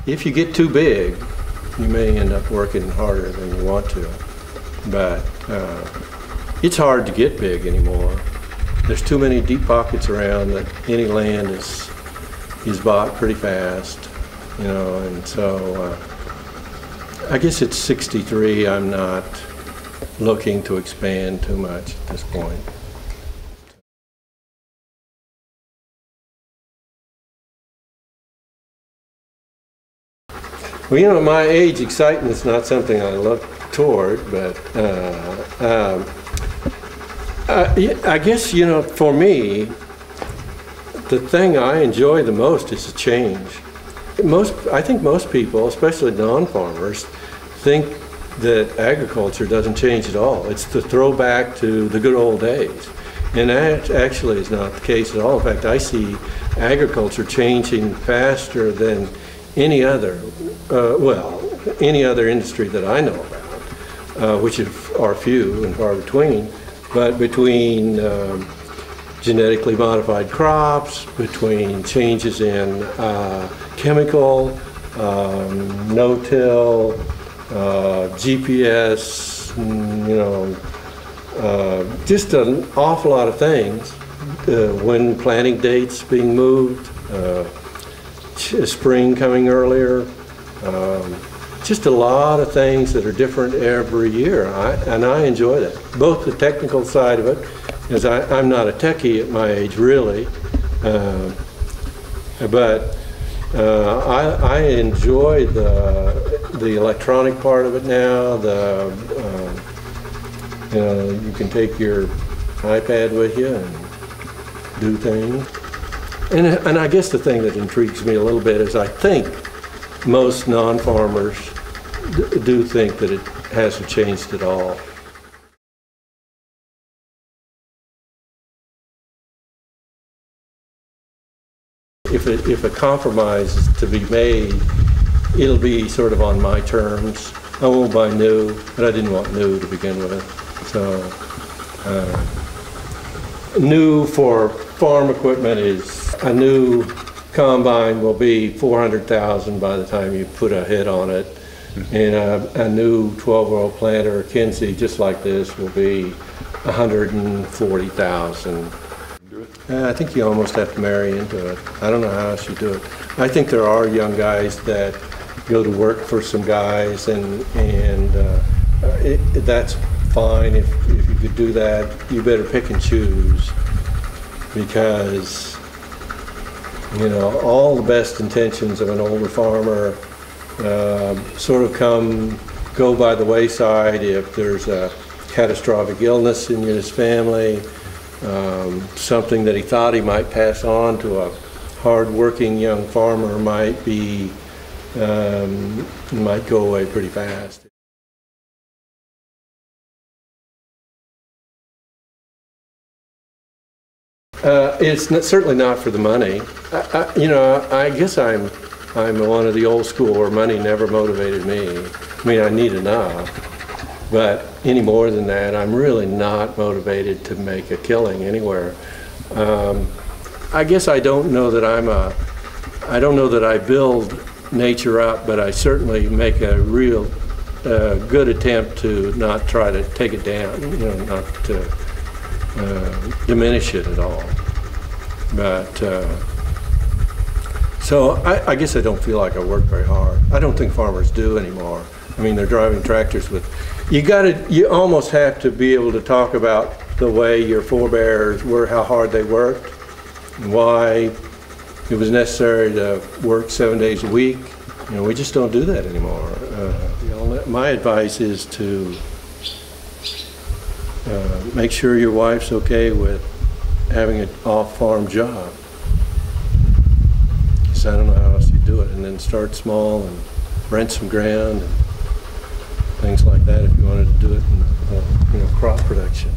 if you get too big, you may end up working harder than you want to. But it's hard to get big anymore. There's too many deep pockets around that any land is bought pretty fast, you know, and so I guess at 63, I'm not looking to expand too much at this point. Well, you know, my age excitement is not something I look toward, but I guess, you know, for me, the thing I enjoy the most is a change. I think most people, especially non-farmers, think that agriculture doesn't change at all. It's the throwback to the good old days. And that actually is not the case at all. In fact, I see agriculture changing faster than any other, any other industry that I know about, which are few and far between. But between genetically modified crops, between changes in chemical, no-till, GPS, you know, just an awful lot of things. When planting dates being moved, spring coming earlier, just a lot of things that are different every year, and I enjoy that. Both the technical side of it, because I'm not a techie at my age really, but I enjoy the electronic part of it now. You know, you can take your iPad with you and do things. And I guess the thing that intrigues me a little bit is I think most non-farmers do think that it hasn't changed at all. If a compromise is to be made, it'll be sort of on my terms. I won't buy new, but I didn't want new to begin with. So new for farm equipment is a new combine will be $400,000 by the time you put a head on it, and a new 12-row planter or Kinsey just like this will be $140,000. I think you almost have to marry into it. I don't know how else you do it. I think there are young guys that go to work for some guys, and that's fine. If you could do that, you better pick and choose, because you know all the best intentions of an older farmer sort of go by the wayside if there's a catastrophic illness in his family. Something that he thought he might pass on to a hard-working young farmer might go away pretty fast. It's certainly not for the money. You know, I guess I'm one of the old school where money never motivated me. I mean, I need enough. But any more than that, I'm really not motivated to make a killing anywhere. I guess I don't know that I don't know that I build nature up, but I certainly make a real good attempt to not try to take it down, you know, not to diminish it at all. But so I guess I don't feel like I work very hard. I don't think farmers do anymore. I mean, they're driving tractors with, you almost have to be able to talk about the way your forebears were, how hard they worked, and why it was necessary to work 7 days a week. You know, we just don't do that anymore. You know, my advice is to make sure your wife's okay with having an off-farm job. Because I don't know how else you do it. And then start small and rent some ground and things like that if you wanted to do it in crop production.